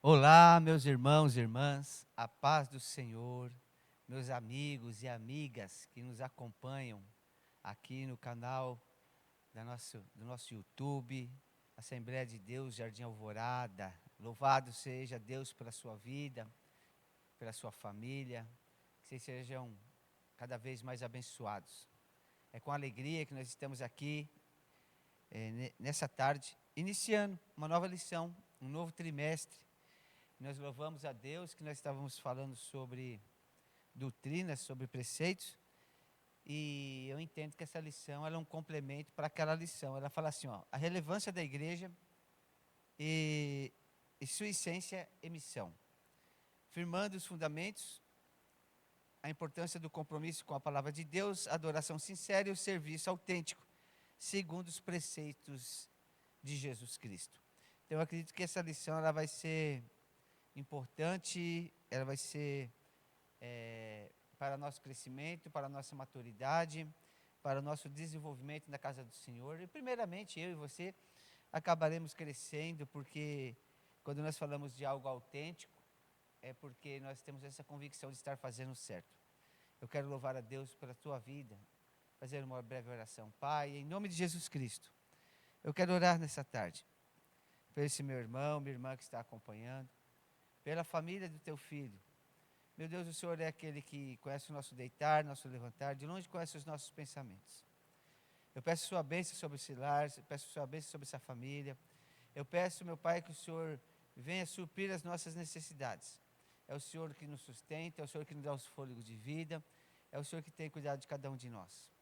Olá, meus irmãos e irmãs, a paz do Senhor, meus amigos e amigas que nos acompanham aqui no canal do nosso YouTube, Assembleia de Deus, Jardim Alvorada. Louvado seja Deus pela sua vida, pela sua família, que vocês sejam cada vez mais abençoados. É com alegria que nós estamos aqui nessa tarde, iniciando uma nova lição, um novo trimestre. Nós louvamos a Deus que nós estávamos falando sobre doutrinas, sobre preceitos, e eu entendo que essa lição ela é um complemento para aquela lição. Ela fala assim, a relevância da igreja e sua essência e missão. Firmando os fundamentos, a importância do compromisso com a palavra de Deus, a adoração sincera e o serviço autêntico, segundo os preceitos de Jesus Cristo. Então eu acredito que essa lição ela vai ser importante, ela vai ser para nosso crescimento, para a nossa maturidade, para o nosso desenvolvimento na casa do Senhor. E primeiramente eu e você acabaremos crescendo, porque quando nós falamos de algo autêntico, é porque nós temos essa convicção de estar fazendo certo. Eu quero louvar a Deus pela tua vida, fazer uma breve oração. Pai, em nome de Jesus Cristo, eu quero orar nessa tarde, por esse meu irmão, minha irmã que está acompanhando, pela família do teu filho. Meu Deus, o Senhor é aquele que conhece o nosso deitar, nosso levantar, de longe conhece os nossos pensamentos. Eu peço sua bênção sobre esse lar, eu peço sua bênção sobre essa família. Eu peço, meu Pai, que o Senhor venha suprir as nossas necessidades. É o Senhor que nos sustenta, é o Senhor que nos dá os fôlegos de vida, é o Senhor que tem cuidado de cada um de nós.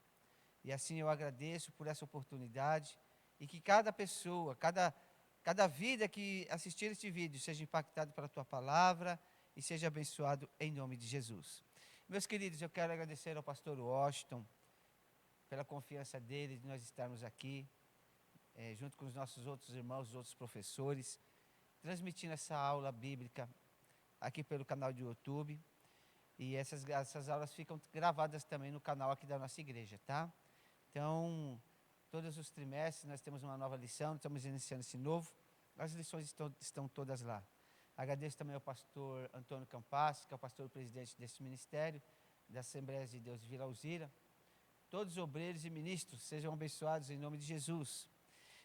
E assim eu agradeço por essa oportunidade e que cada pessoa, cada vida que assistir este vídeo seja impactado pela tua palavra e seja abençoado em nome de Jesus. Meus queridos, eu quero agradecer ao pastor Washington pela confiança dele de nós estarmos aqui, junto com os nossos outros irmãos, os outros professores, transmitindo essa aula bíblica aqui pelo canal de YouTube. E essas aulas ficam gravadas também no canal aqui da nossa igreja, tá? Então, todos os trimestres nós temos uma nova lição, estamos iniciando esse novo. As lições estão todas lá. Agradeço também ao pastor Antônio Campas, que é o pastor presidente desse ministério, da Assembleia de Deus de Vila Alzira. Todos os obreiros e ministros sejam abençoados em nome de Jesus.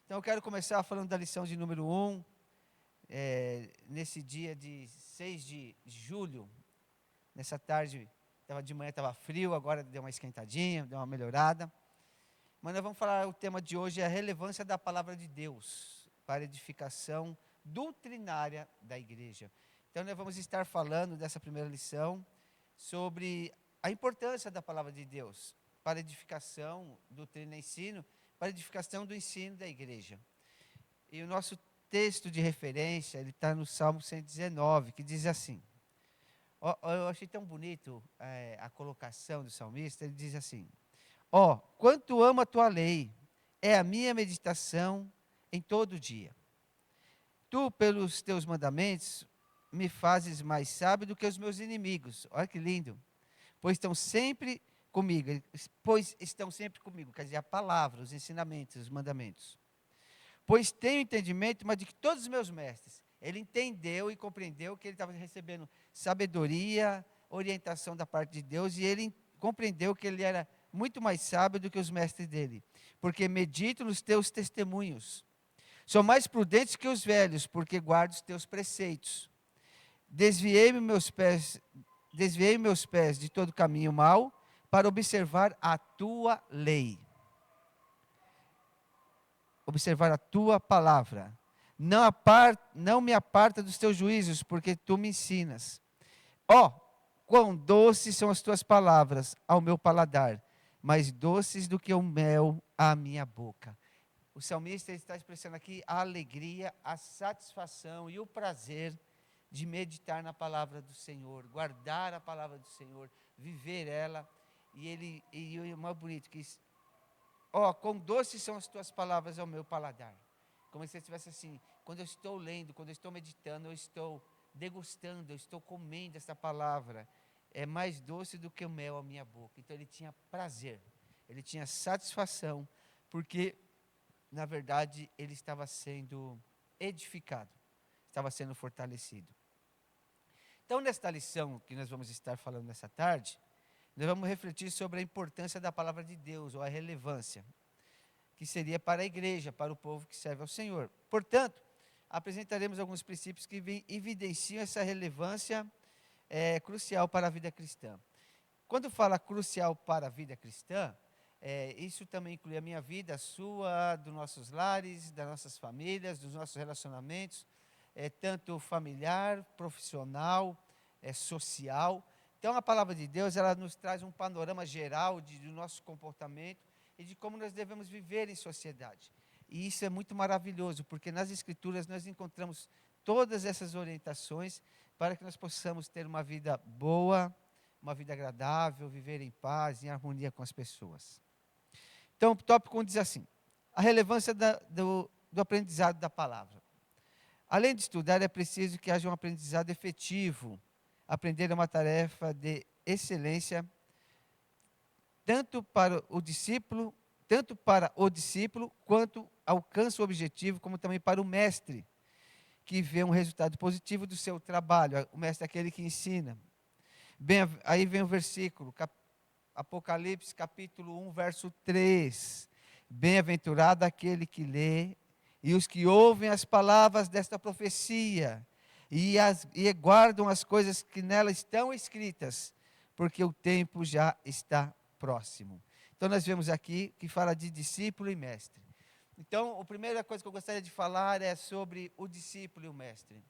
Então eu quero começar falando da lição de número 1, nesse dia de 6 de julho, nessa tarde, de manhã estava frio, agora deu uma esquentadinha, deu uma melhorada. Mas nós vamos falar, o tema de hoje é a relevância da palavra de Deus para a edificação doutrinária da igreja. Então nós vamos estar falando dessa primeira lição sobre a importância da palavra de Deus para a edificação, doutrina e ensino, para a edificação do ensino da igreja. E o nosso texto de referência, ele está no Salmo 119, que diz assim, eu achei tão bonito a colocação do salmista, ele diz assim, quanto amo a tua lei, é a minha meditação em todo dia. Tu, pelos teus mandamentos, me fazes mais sábio do que os meus inimigos. Olha que lindo. Pois estão sempre comigo, quer dizer, a palavra, os ensinamentos, os mandamentos. Pois tenho entendimento, mas de que todos os meus mestres, ele entendeu e compreendeu que ele estava recebendo sabedoria, orientação da parte de Deus, e ele compreendeu que ele era muito mais sábio do que os mestres dele, porque medito nos teus testemunhos. Sou mais prudente que os velhos, porque guardo os teus preceitos. Desviei meus pés de todo caminho mau, para observar a tua lei. Observar a tua palavra. Não me aparta dos teus juízos, porque tu me ensinas. Quão doces são as tuas palavras ao meu paladar, mais doces do que o mel à minha boca. O salmista está expressando aqui a alegria, a satisfação e o prazer de meditar na palavra do Senhor, guardar a palavra do Senhor, viver ela. E o mais bonito que quão doces são as tuas palavras ao meu paladar. Como se estivesse assim, quando eu estou lendo, quando eu estou meditando, eu estou degustando, eu estou comendo essa palavra. É mais doce do que o mel à minha boca. Então ele tinha prazer, ele tinha satisfação, porque na verdade ele estava sendo edificado. estava sendo fortalecido. Então, nesta lição que nós vamos estar falando nessa tarde, nós vamos refletir sobre a importância da palavra de Deus, ou a relevância, que seria para a igreja, para o povo que serve ao Senhor. Portanto, apresentaremos alguns princípios que evidenciam essa relevância crucial para a vida cristã. Quando fala crucial para a vida cristã, isso também inclui a minha vida, a sua, dos nossos lares, das nossas famílias, dos nossos relacionamentos, tanto familiar, profissional, social. Então, a palavra de Deus, ela nos traz um panorama geral do nosso comportamento e de como nós devemos viver em sociedade. E isso é muito maravilhoso, porque nas Escrituras nós encontramos todas essas orientações para que nós possamos ter uma vida boa, uma vida agradável, viver em paz, em harmonia com as pessoas. Então, o tópico 1 diz assim: a relevância do aprendizado da palavra. Além de estudar, é preciso que haja um aprendizado efetivo. Aprender é uma tarefa de excelência, tanto para o discípulo quanto alcança o objetivo, como também para o mestre, que vê um resultado positivo do seu trabalho. O mestre é aquele que ensina. Bem, aí vem o versículo, Apocalipse capítulo 1, verso 3. Bem-aventurado aquele que lê e os que ouvem as palavras desta profecia e guardam as coisas que nela estão escritas, porque o tempo já está próximo. Então nós vemos aqui que fala de discípulo e mestre. Então, a primeira coisa que eu gostaria de falar é sobre o discípulo e o mestre.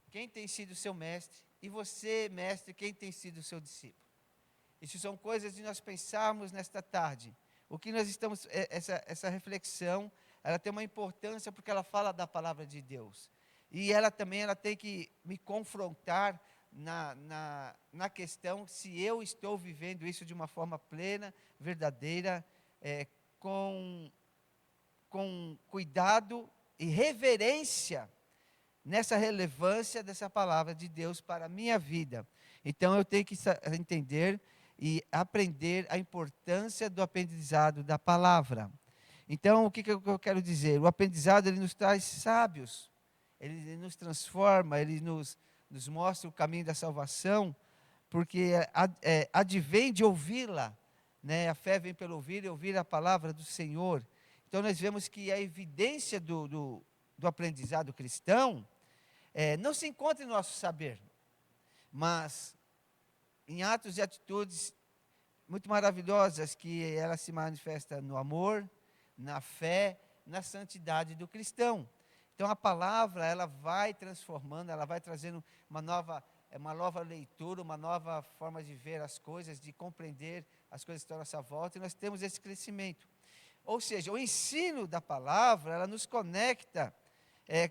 Quem tem sido o seu mestre? E você, mestre, quem tem sido o seu discípulo? Isso são coisas de nós pensarmos nesta tarde. O que nós estamos, essa reflexão, ela tem uma importância porque ela fala da palavra de Deus. E ela também tem que me confrontar na questão se eu estou vivendo isso de uma forma plena, verdadeira, com cuidado e reverência nessa relevância dessa palavra de Deus para a minha vida. Então eu tenho que entender e aprender a importância do aprendizado da palavra. Então, o que eu quero dizer? O aprendizado, ele nos traz sábios, ele nos transforma, ele nos mostra o caminho da salvação, porque advém de ouvi-la, né? A fé vem pelo ouvir e ouvir a palavra do Senhor. Então, nós vemos que a evidência do aprendizado cristão não se encontra em nosso saber, mas em atos e atitudes muito maravilhosas, que ela se manifesta no amor, na fé, na santidade do cristão. Então a palavra, ela vai transformando, ela vai trazendo uma nova leitura, uma nova forma de ver as coisas, de compreender as coisas que estão à nossa volta, e nós temos esse crescimento. Ou seja, o ensino da palavra, ela nos conecta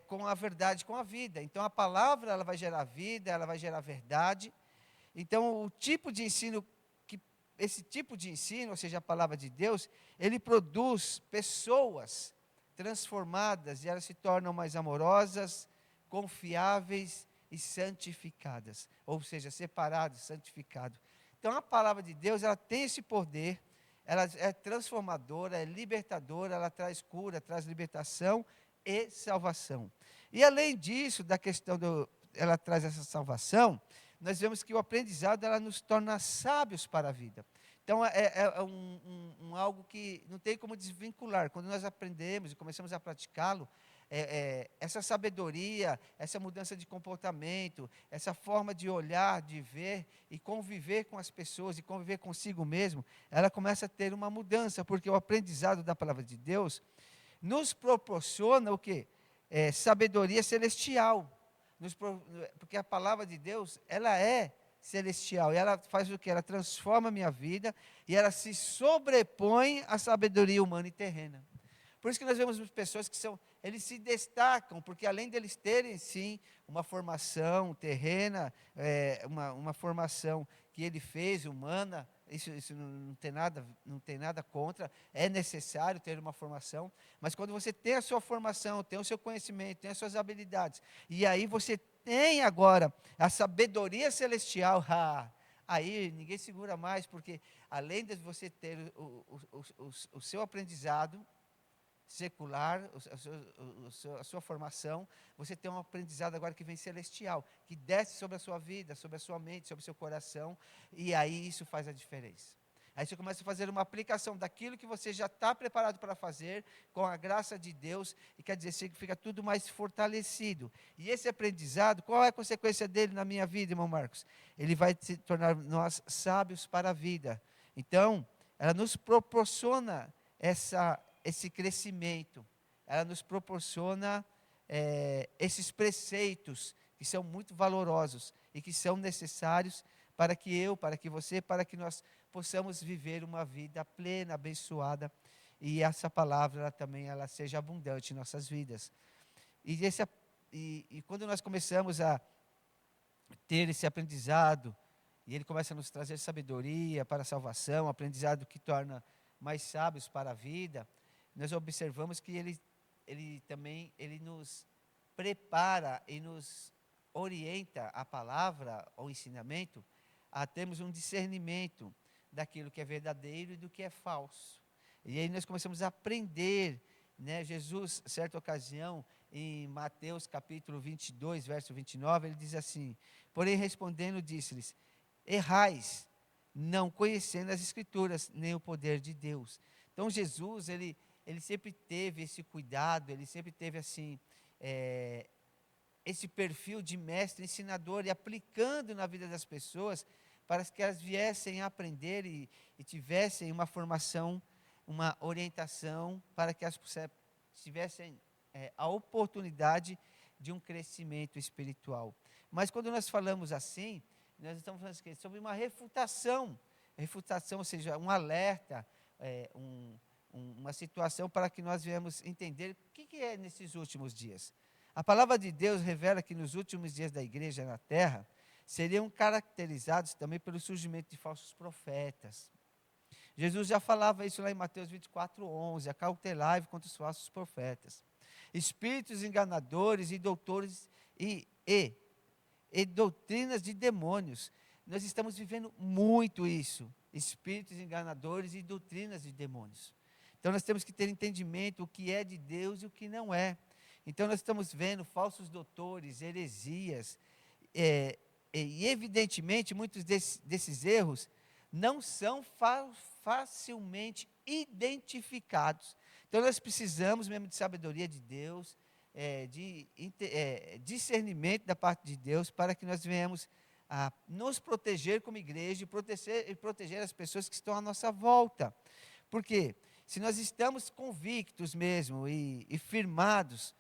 com a verdade, com a vida. Então a palavra, ela vai gerar vida, ela vai gerar verdade. Então esse tipo de ensino, ou seja, a palavra de Deus, ele produz pessoas transformadas e elas se tornam mais amorosas, confiáveis e santificadas, ou seja, separadas, santificadas. Então a palavra de Deus, ela tem esse poder, ela é transformadora, é libertadora, ela traz cura, traz libertação e salvação. E além disso, da questão ela traz essa salvação, nós vemos que o aprendizado, ela nos torna sábios para a vida. Então, algo que não tem como desvincular. Quando nós aprendemos e começamos a praticá-lo, essa sabedoria, essa mudança de comportamento, essa forma de olhar, de ver e conviver com as pessoas e conviver consigo mesmo, ela começa a ter uma mudança, porque o aprendizado da palavra de Deus nos proporciona o quê? Sabedoria celestial. Porque a palavra de Deus, ela é celestial, e ela faz o que? Ela transforma a minha vida, e ela se sobrepõe à sabedoria humana e terrena. Por isso que nós vemos pessoas que eles se destacam, porque além deles terem, sim, uma formação terrena, uma formação que ele fez, humana, isso não tem nada contra, é necessário ter uma formação, mas quando você tem a sua formação, tem o seu conhecimento, tem as suas habilidades, e aí você tem agora a sabedoria celestial, aí ninguém segura mais, porque além de você ter o seu aprendizado, secular, a sua formação, você tem um aprendizado agora que vem celestial, que desce sobre a sua vida, sobre a sua mente, sobre o seu coração, e aí isso faz a diferença. Aí você começa a fazer uma aplicação daquilo que você já está preparado para fazer, com a graça de Deus, e quer dizer, fica tudo mais fortalecido. E esse aprendizado, qual é a consequência dele na minha vida, irmão Marcos? Ele vai se tornar nós sábios para a vida. Então, ela nos proporciona esse crescimento, ela nos proporciona esses preceitos que são muito valorosos e que são necessários para que eu, para que você, para que nós possamos viver uma vida plena, abençoada, e essa palavra ela seja abundante em nossas vidas. E quando nós começamos a ter esse aprendizado, e ele começa a nos trazer sabedoria para a salvação, aprendizado que torna mais sábios para a vida, nós observamos que ele também nos prepara e nos orienta a palavra, o ensinamento, a termos um discernimento daquilo que é verdadeiro e do que é falso. E aí nós começamos a aprender, né? Jesus, certa ocasião, em Mateus capítulo 22, verso 29, ele diz assim: porém respondendo disse-lhes, errais, não conhecendo as Escrituras, nem o poder de Deus. Então Jesus, ele sempre teve esse cuidado, ele sempre teve assim, esse perfil de mestre, ensinador, e aplicando na vida das pessoas, para que elas viessem a aprender e tivessem uma formação, uma orientação, para que elas tivessem a oportunidade de um crescimento espiritual. Mas quando nós falamos assim, nós estamos falando sobre uma refutação, ou seja, um alerta, uma situação para que nós viemos entender o que é nesses últimos dias. A palavra de Deus revela que nos últimos dias da igreja na terra, seriam caracterizados também pelo surgimento de falsos profetas. Jesus já falava isso lá em Mateus 24:11, acautelai-vos contra os falsos profetas. Espíritos enganadores e doutores e doutrinas de demônios. Nós estamos vivendo muito isso, espíritos enganadores e doutrinas de demônios. Então nós temos que ter entendimento o que é de Deus e o que não é. Então nós estamos vendo falsos doutores, heresias, e evidentemente muitos desses erros não são facilmente identificados. Então nós precisamos mesmo de sabedoria de Deus, de discernimento da parte de Deus, para que nós venhamos a nos proteger como igreja e proteger as pessoas que estão à nossa volta. Porque se nós estamos convictos mesmo e firmados,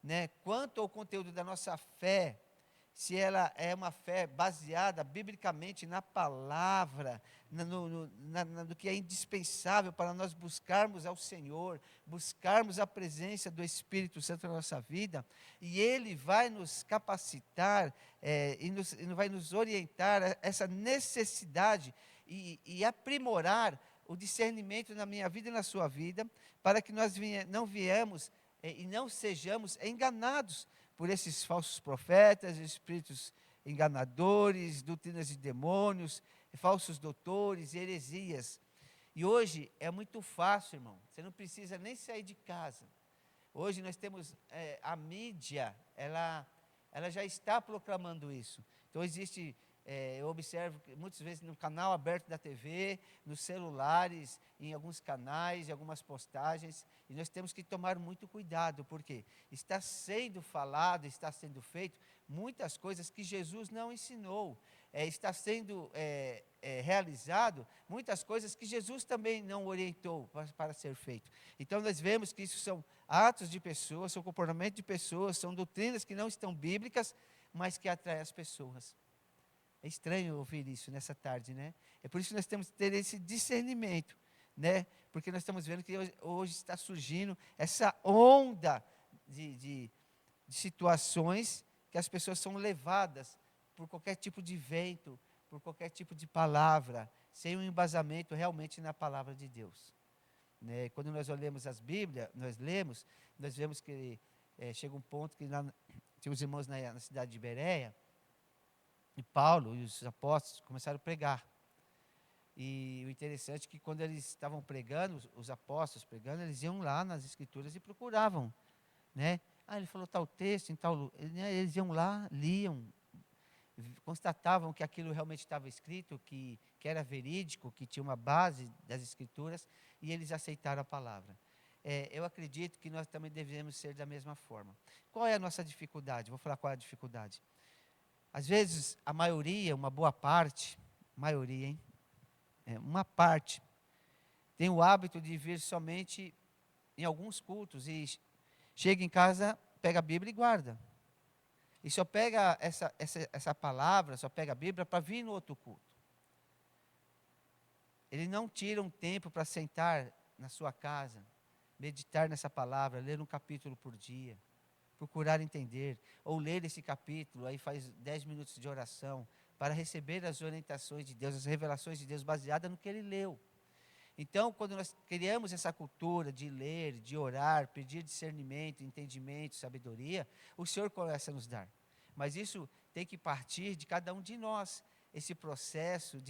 né, quanto ao conteúdo da nossa fé, se ela é uma fé baseada biblicamente na palavra, no que é indispensável para nós buscarmos ao Senhor, buscarmos a presença do Espírito Santo na nossa vida, e Ele vai nos capacitar e vai nos orientar a essa necessidade e aprimorar o discernimento na minha vida e na sua vida, para que nós não viemos e não sejamos enganados por esses falsos profetas, espíritos enganadores, doutrinas de demônios, falsos doutores, heresias. E hoje é muito fácil, irmão, você não precisa nem sair de casa. Hoje nós temos a mídia, ela já está proclamando isso. Então existe, eu observo que muitas vezes no canal aberto da TV, nos celulares, em alguns canais, em algumas postagens, e nós temos que tomar muito cuidado, porque está sendo falado, está sendo feito muitas coisas que Jesus não ensinou, está sendo realizado muitas coisas que Jesus também não orientou para ser feito. Então nós vemos que isso são atos de pessoas, são comportamento de pessoas, são doutrinas que não estão bíblicas, mas que atraem as pessoas. É estranho ouvir isso nessa tarde, né? É por isso que nós temos que ter esse discernimento, né? Porque nós estamos vendo que hoje está surgindo essa onda de situações que as pessoas são levadas por qualquer tipo de vento, por qualquer tipo de palavra, sem um embasamento realmente na palavra de Deus. Né? Quando nós olhamos as Bíblias, nós vemos que chega um ponto que lá, tinha os irmãos na cidade de Bereia, e Paulo e os apóstolos começaram a pregar. E o interessante é que quando eles estavam pregando, os apóstolos pregando, eles iam lá nas escrituras e procuravam, né? Ah, ele falou tal texto, em tal... Eles iam lá, liam, constatavam que aquilo realmente estava escrito, que era verídico, que tinha uma base das escrituras, e eles aceitaram a palavra. Eu acredito que nós também devemos ser da mesma forma. Qual é a nossa dificuldade? Vou falar qual é a dificuldade. Às vezes, a maioria, uma boa parte, maioria, hein? Uma parte, tem o hábito de vir somente em alguns cultos e chega em casa, pega a Bíblia e guarda. E só pega essa palavra, só pega a Bíblia para vir no outro culto. Ele não tira um tempo para sentar na sua casa, meditar nessa palavra, ler um capítulo por dia, procurar entender, ou ler esse capítulo, aí faz 10 minutos de oração, para receber as orientações de Deus, as revelações de Deus, baseadas no que ele leu. Então, quando nós criamos essa cultura de ler, de orar, pedir discernimento, entendimento, sabedoria, o Senhor começa a nos dar. Mas isso tem que partir de cada um de nós, esse processo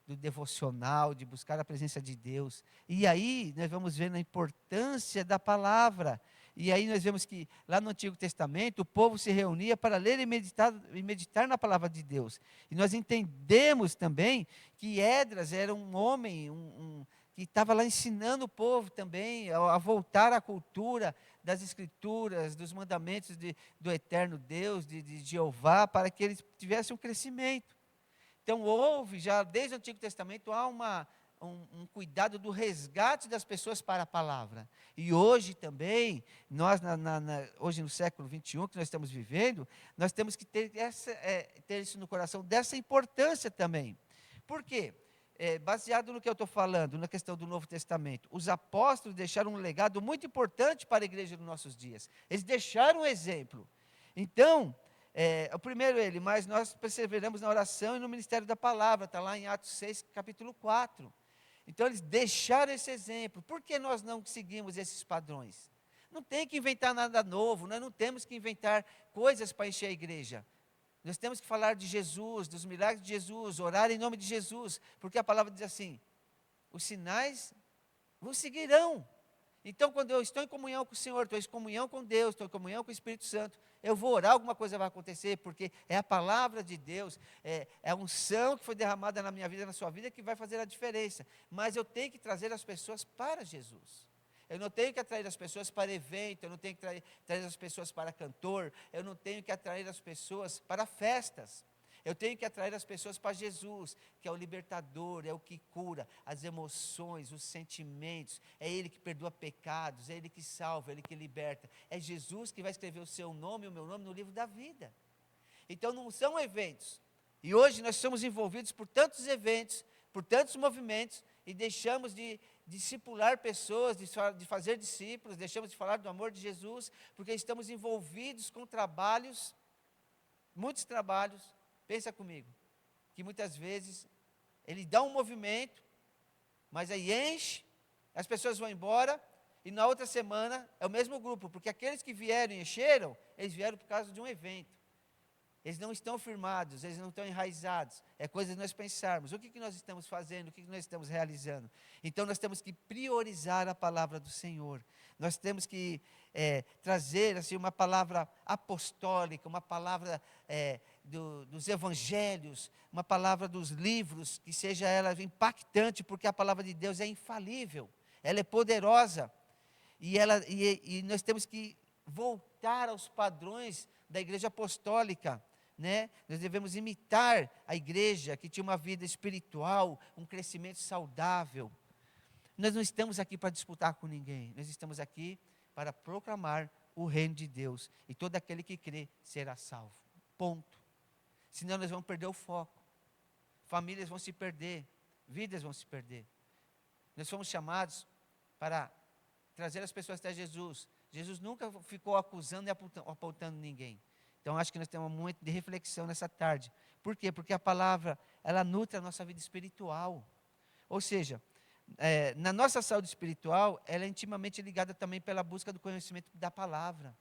do devocional, de buscar a presença de Deus. E aí nós vamos ver a importância da palavra. E aí nós vemos que lá no Antigo Testamento o povo se reunia para ler e meditar na palavra de Deus. E nós entendemos também que Esdras era um homem, que estava lá ensinando o povo também a voltar à cultura das Escrituras, dos mandamentos do eterno Deus, de Jeová, para que eles tivessem um crescimento. Então, houve já, desde o Antigo Testamento, há um cuidado do resgate das pessoas para a palavra. E hoje também, nós, hoje no século XXI que nós estamos vivendo, nós temos que ter isso no coração, dessa importância também. Por quê? Baseado no que eu estou falando, na questão do Novo Testamento, os apóstolos deixaram um legado muito importante para a igreja dos nossos dias. Eles deixaram um exemplo. Então, o primeiro mas nós perseveramos na oração e no ministério da palavra, está lá em Atos 6, capítulo 4. Então, eles deixaram esse exemplo. Por que nós não seguimos esses padrões? Não tem que inventar nada novo, nós não temos que inventar coisas para encher a igreja. Nós temos que falar de Jesus, dos milagres de Jesus, orar em nome de Jesus, porque a palavra diz assim: os sinais vos seguirão. Então, quando eu estou em comunhão com o Senhor, estou em comunhão com Deus, estou em comunhão com o Espírito Santo, eu vou orar, alguma coisa vai acontecer, porque é a palavra de Deus, é a unção que foi derramada na minha vida, na sua vida, que vai fazer a diferença. Mas eu tenho que trazer as pessoas para Jesus. Eu não tenho que atrair as pessoas para evento, eu não tenho que atrair as pessoas para cantor, eu não tenho que atrair as pessoas para festas. Eu tenho que atrair as pessoas para Jesus, que é o libertador, é o que cura as emoções, os sentimentos, é Ele que perdoa pecados, é Ele que salva, é Ele que liberta. É Jesus que vai escrever o seu nome e o meu nome no livro da vida. Então não são eventos. E hoje nós somos envolvidos por tantos eventos, por tantos movimentos, e deixamos de discipular pessoas, de fazer discípulos, deixamos de falar do amor de Jesus, porque estamos envolvidos com trabalhos, muitos trabalhos. Pensa comigo, que muitas vezes ele dá um movimento, mas aí enche, as pessoas vão embora, e na outra semana é o mesmo grupo, porque aqueles que vieram e encheram, eles vieram por causa de um evento. Eles não estão firmados, eles não estão enraizados. É coisa de nós pensarmos, o que nós estamos fazendo, o que nós estamos realizando. Então nós temos que priorizar a palavra do Senhor. Nós temos que trazer assim, uma palavra apostólica, uma palavra dos evangelhos, uma palavra dos livros, que seja ela impactante, porque a palavra de Deus é infalível, ela é poderosa. E nós temos que voltar aos padrões da igreja apostólica. Nós devemos imitar a igreja que tinha uma vida espiritual, um crescimento saudável. Nós não estamos aqui para disputar com ninguém, nós estamos aqui para proclamar o reino de Deus, e todo aquele que crê será salvo, ponto. Senão nós vamos perder o foco, famílias vão se perder, vidas vão se perder. Nós fomos chamados para trazer as pessoas até Jesus. Jesus nunca ficou acusando e apontando ninguém. Então, acho que nós temos muito de reflexão nessa tarde. Por quê? Porque a palavra, ela nutre a nossa vida espiritual. Ou seja, na nossa saúde espiritual, ela é intimamente ligada também pela busca do conhecimento da palavra.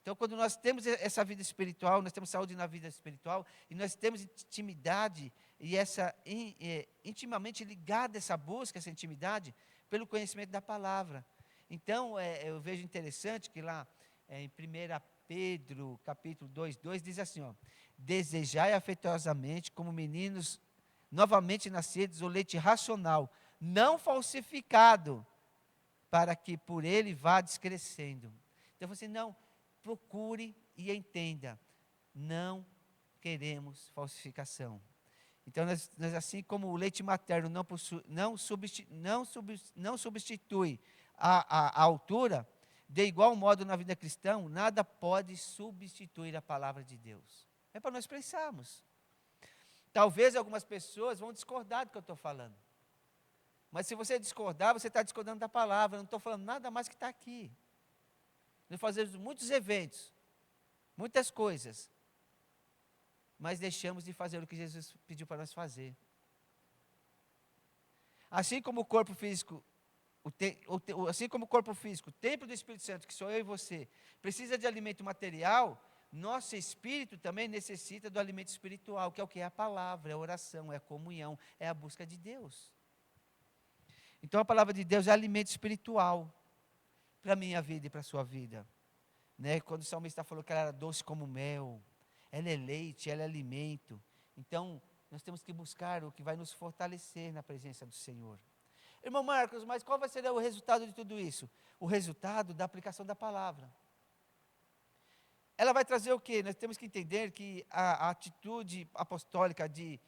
Então, quando nós temos essa vida espiritual, nós temos saúde na vida espiritual, e nós temos intimidade, e intimamente ligada essa busca, essa intimidade, pelo conhecimento da palavra. Então, eu vejo interessante que lá, em 1 Pedro, capítulo 2, diz assim, ó, desejai afetuosamente, como meninos novamente nascidos, o leite racional, não falsificado, para que por ele vá descrescendo. Então, você não procure e entenda, não queremos falsificação. Então, nós assim como o leite materno não substitui a altura, de igual modo na vida cristã, nada pode substituir a palavra de Deus. É para nós pensarmos. Talvez algumas pessoas vão discordar do que eu estou falando. Mas se você discordar, você está discordando da palavra. Eu não estou falando nada mais que está aqui. Nós fazemos muitos eventos, muitas coisas, mas deixamos de fazer o que Jesus pediu para nós fazer. Assim como o corpo físico, o templo do Espírito Santo, que sou eu e você, precisa de alimento material, nosso espírito também necessita do alimento espiritual, que é o que? É a palavra, é a oração, é a comunhão, é a busca de Deus. Então a palavra de Deus é alimento espiritual para a minha vida e para a sua vida. Né? Quando o salmista falou que ela era doce como mel, ela é leite, ela é alimento. Então nós temos que buscar o que vai nos fortalecer na presença do Senhor. Irmão Marcos, mas qual vai ser o resultado de tudo isso? O resultado da aplicação da palavra. Ela vai trazer o quê? Nós temos que entender que a atitude apostólica de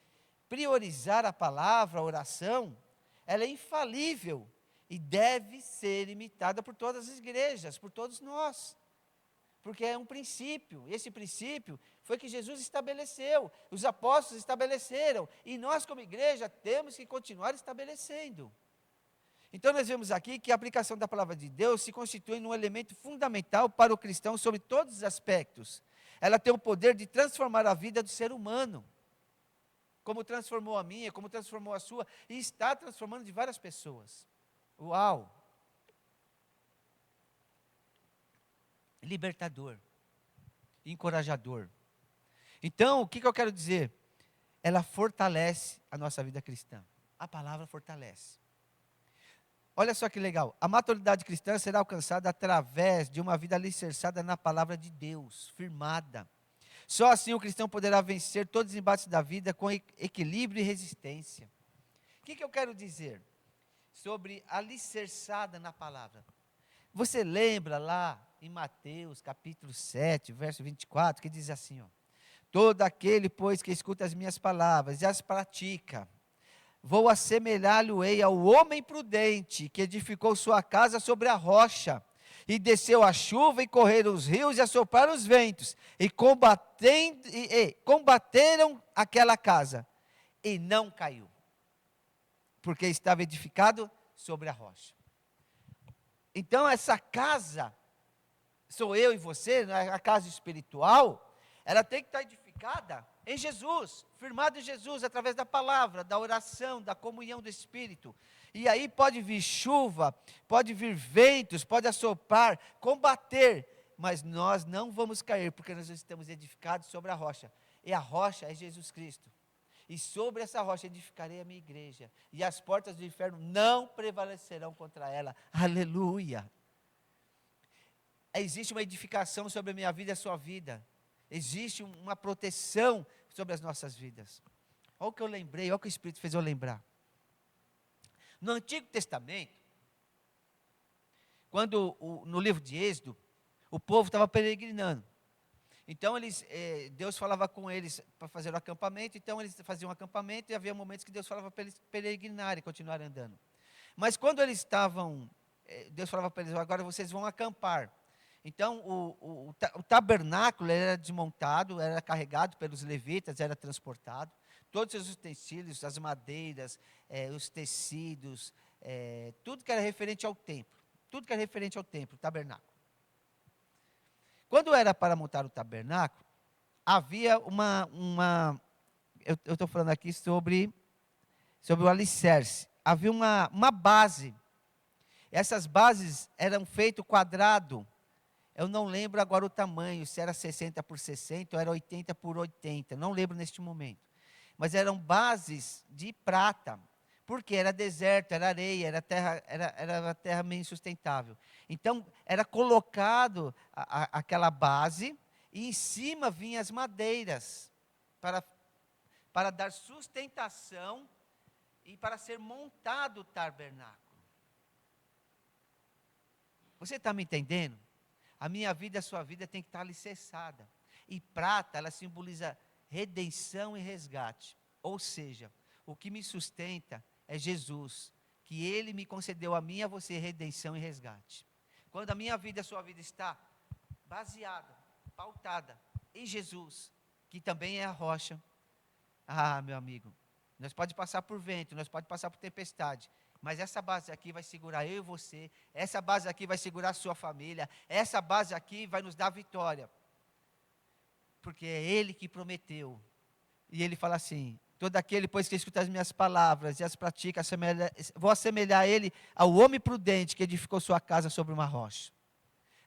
priorizar a palavra, a oração, ela é infalível e deve ser imitada por todas as igrejas, por todos nós. Porque é um princípio, esse princípio foi que Jesus estabeleceu, os apóstolos estabeleceram, e nós como igreja temos que continuar estabelecendo. Então nós vemos aqui que a aplicação da palavra de Deus se constitui num elemento fundamental para o cristão sobre todos os aspectos. Ela tem o poder de transformar a vida do ser humano, como transformou a minha, como transformou a sua, e está transformando de várias pessoas. Uau! Libertador, encorajador. Então, o que eu quero dizer? Ela fortalece a nossa vida cristã. A palavra fortalece. Olha só que legal, a maturidade cristã será alcançada através de uma vida alicerçada na palavra de Deus, firmada. Só assim o cristão poderá vencer todos os embates da vida com equilíbrio e resistência. O que eu quero dizer sobre alicerçada na palavra? Você lembra lá em Mateus capítulo 7, verso 24, que diz assim, ó, todo aquele, pois, que escuta as minhas palavras e as pratica, vou assemelhar-lhe-ei ao homem prudente, que edificou sua casa sobre a rocha, e desceu a chuva, e correram os rios, e assopraram os ventos, e combateram aquela casa, e não caiu, porque estava edificado sobre a rocha. Então essa casa, sou eu e você, a casa espiritual, ela tem que estar edificada em Jesus, firmado em Jesus, através da palavra, da oração, da comunhão do Espírito. E aí pode vir chuva, pode vir ventos, pode assoprar, combater, mas nós não vamos cair, porque nós estamos edificados sobre a rocha. E a rocha é Jesus Cristo. E sobre essa rocha edificarei a minha igreja, e as portas do inferno não prevalecerão contra ela. Aleluia! Existe uma edificação sobre a minha vida e a sua vida. Existe uma proteção sobre as nossas vidas. Olha o que eu lembrei, olha o que o Espírito fez eu lembrar. No Antigo Testamento, quando no livro de Êxodo, o povo estava peregrinando. Então Deus falava com eles para fazer o acampamento, então eles faziam um acampamento e havia momentos que Deus falava para eles peregrinarem, continuarem andando. Mas quando eles estavam, Deus falava para eles, agora vocês vão acampar. Então o tabernáculo era desmontado, era carregado pelos levitas, era transportado. Todos os utensílios, as madeiras, os tecidos, tudo que era referente ao templo. Tudo que era referente ao templo, o tabernáculo. Quando era para montar o tabernáculo, havia eu estou falando aqui sobre o alicerce. Havia uma base. Essas bases eram feitas quadrado. Eu não lembro agora o tamanho, se era 60 por 60 ou era 80 por 80, não lembro neste momento. Mas eram bases de prata, porque era deserto, era areia, era uma terra meio insustentável. Então, era colocado aquela base, e em cima vinham as madeiras, para dar sustentação e para ser montado o tabernáculo. Você está me entendendo? A minha vida e a sua vida tem que estar alicerçada. E prata, ela simboliza redenção e resgate. Ou seja, o que me sustenta é Jesus, que Ele me concedeu a mim e a você redenção e resgate. Quando a minha vida e a sua vida está baseada, pautada em Jesus, que também é a rocha. Ah, meu amigo, nós pode passar por vento, nós pode passar por tempestade, mas essa base aqui vai segurar eu e você, essa base aqui vai segurar a sua família, essa base aqui vai nos dar vitória, porque é Ele que prometeu. E Ele fala assim: todo aquele, pois, que escuta as minhas palavras e as pratica, vou assemelhar ele ao homem prudente que edificou sua casa sobre uma rocha.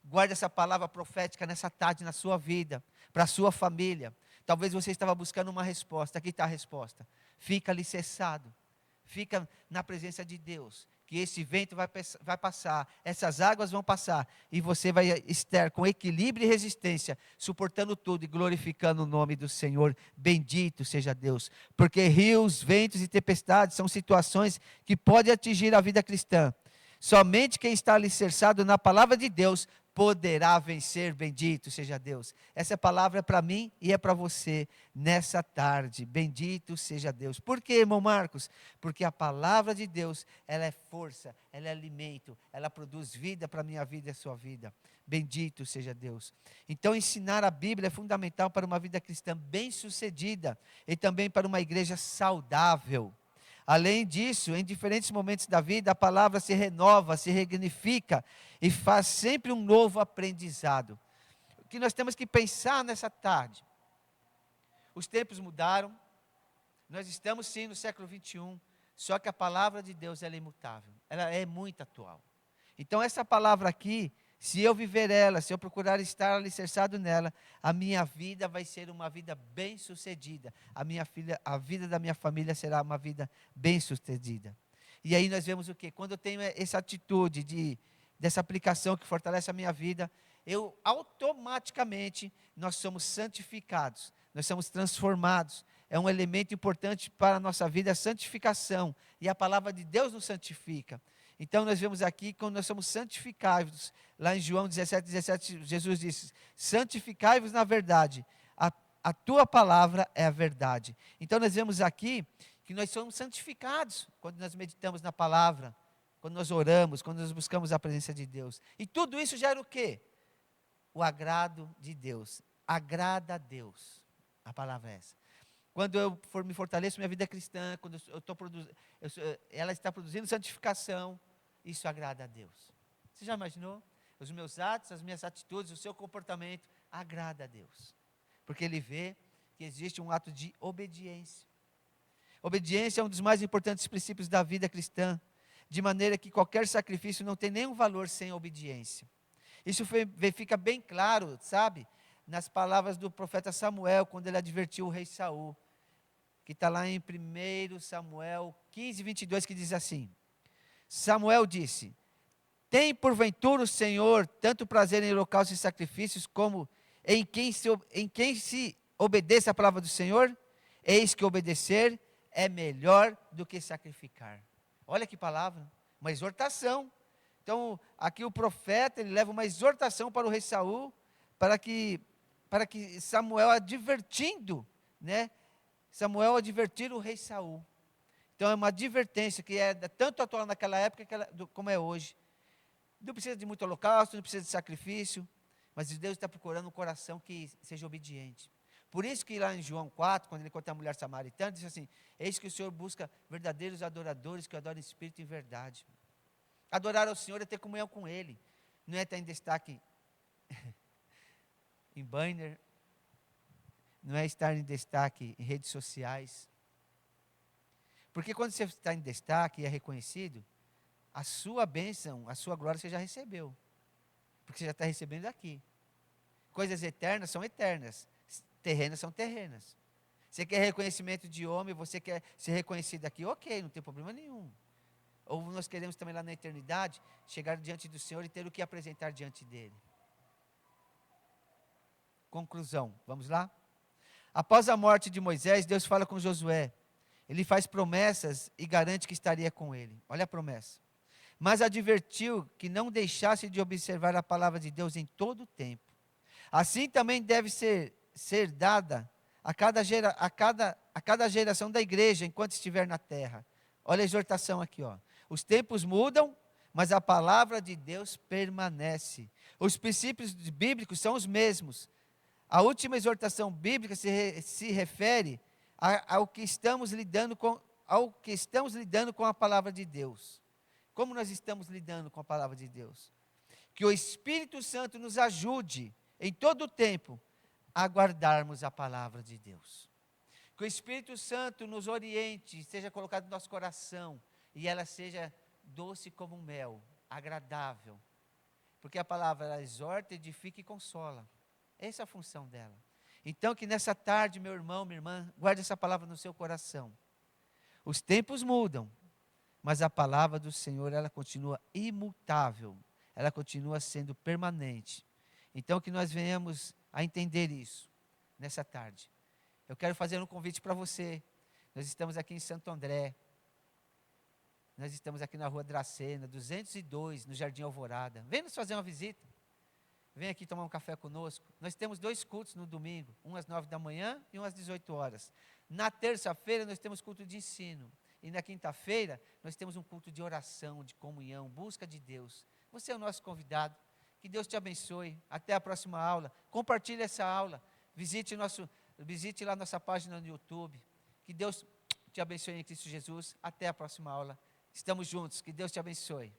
Guarde essa palavra profética nessa tarde na sua vida, para a sua família. Talvez você estava buscando uma resposta, aqui está a resposta. Fica alicerçado, fica na presença de Deus, que esse vento vai passar, essas águas vão passar, e você vai estar com equilíbrio e resistência, suportando tudo e glorificando o nome do Senhor. Bendito seja Deus, porque rios, ventos e tempestades são situações que podem atingir a vida cristã. Somente quem está alicerçado na palavra de Deus poderá vencer. Bendito seja Deus. Essa palavra é para mim e é para você nessa tarde. Bendito seja Deus. Por quê, irmão Marcos? Porque a palavra de Deus, ela é força, ela é alimento, ela produz vida para a minha vida e a sua vida. Bendito seja Deus. Então, ensinar a Bíblia é fundamental para uma vida cristã bem-sucedida e também para uma igreja saudável. Além disso, em diferentes momentos da vida, a palavra se renova, se resignifica e faz sempre um novo aprendizado. O que nós temos que pensar nessa tarde? Os tempos mudaram, nós estamos sim no século 21, só que a palavra de Deus ela é imutável, ela é muito atual. Então essa palavra aqui, se eu viver ela, se eu procurar estar alicerçado nela, a minha vida vai ser uma vida bem-sucedida. A vida da minha família será uma vida bem-sucedida. E aí nós vemos o quê? Quando eu tenho essa atitude dessa aplicação que fortalece a minha vida, automaticamente, nós somos santificados, nós somos transformados. É um elemento importante para a nossa vida, a santificação. E a palavra de Deus nos santifica. Então nós vemos aqui, quando nós somos santificados, lá em João 17, Jesus disse: santificai-vos na verdade, a tua palavra é a verdade. Então nós vemos aqui, que nós somos santificados, quando nós meditamos na palavra, quando nós oramos, quando nós buscamos a presença de Deus. E tudo isso gera o quê? O agrado de Deus, agrada a Deus, a palavra é essa. Quando eu me fortaleço minha vida cristã, quando ela está produzindo santificação, isso agrada a Deus. Você já imaginou? Os meus atos, as minhas atitudes, o seu comportamento agrada a Deus. Porque Ele vê que existe um ato de obediência. Obediência é um dos mais importantes princípios da vida cristã, de maneira que qualquer sacrifício não tem nenhum valor sem obediência. Isso fica bem claro, sabe? Nas palavras do profeta Samuel, quando ele advertiu o rei Saul, que está lá em 1 Samuel 15, 22, que diz assim: Samuel disse: tem porventura o Senhor tanto prazer em holocaustos e sacrifícios, como em quem se obedeça a palavra do Senhor? Eis que obedecer é melhor do que sacrificar. Olha que palavra, uma exortação. Então, aqui o profeta, ele leva uma exortação para o rei Saul, para que Samuel advertindo, né? Samuel advertir o rei Saul. Então é uma advertência que é tanto atual naquela época como é hoje. Não precisa de muito holocausto, não precisa de sacrifício, mas Deus está procurando um coração que seja obediente. Por isso que lá em João 4, quando ele conta a mulher samaritana, diz assim: eis que o Senhor busca verdadeiros adoradores que adoram em espírito e em verdade. Adorar ao Senhor é ter comunhão com Ele, não é estar em destaque em banner, não é estar em destaque em redes sociais. Porque quando você está em destaque e é reconhecido, a sua bênção, a sua glória você já recebeu. porque você já está recebendo aqui. Coisas eternas são eternas, terrenas são terrenas. Você quer reconhecimento de homem, você quer ser reconhecido aqui, ok, não tem problema nenhum. Ou nós queremos também lá na eternidade, chegar diante do Senhor e ter o que apresentar diante dEle. Conclusão, vamos lá? Após a morte de Moisés, Deus fala com Josué. Ele faz promessas e garante que estaria com ele. Olha a promessa. Mas advertiu que não deixasse de observar a palavra de Deus em todo o tempo. Assim também deve ser dada a cada geração da igreja enquanto estiver na terra. Olha a exortação aqui, ó. Os tempos mudam, mas a palavra de Deus permanece. Os princípios bíblicos são os mesmos. A última exortação bíblica se refere ao que estamos lidando com a palavra de Deus. Como nós estamos lidando com a palavra de Deus? Que o Espírito Santo nos ajude em todo o tempo a guardarmos a palavra de Deus. Que o Espírito Santo nos oriente, seja colocado no nosso coração e ela seja doce como um mel, agradável. Porque a palavra ela exorta, edifica e consola. Essa é a função dela. Então que nessa tarde, meu irmão, minha irmã, guarde essa palavra no seu coração. Os tempos mudam, mas a palavra do Senhor, ela continua imutável. Ela continua sendo permanente. Então que nós venhamos a entender isso nessa tarde. Eu quero fazer um convite para você. Nós estamos aqui em Santo André. Nós estamos aqui na Rua Dracena, 202, no Jardim Alvorada. Vem nos fazer uma visita. Vem aqui tomar um café conosco. Nós temos 2 cultos no domingo, um às 9 da manhã e um às 18 horas. Na terça-feira nós temos culto de ensino. E na quinta-feira nós temos um culto de oração, de comunhão, busca de Deus. Você é o nosso convidado. Que Deus te abençoe. Até a próxima aula. Compartilhe essa aula. Visite lá nossa página no YouTube. Que Deus te abençoe em Cristo Jesus. Até a próxima aula. Estamos juntos. Que Deus te abençoe.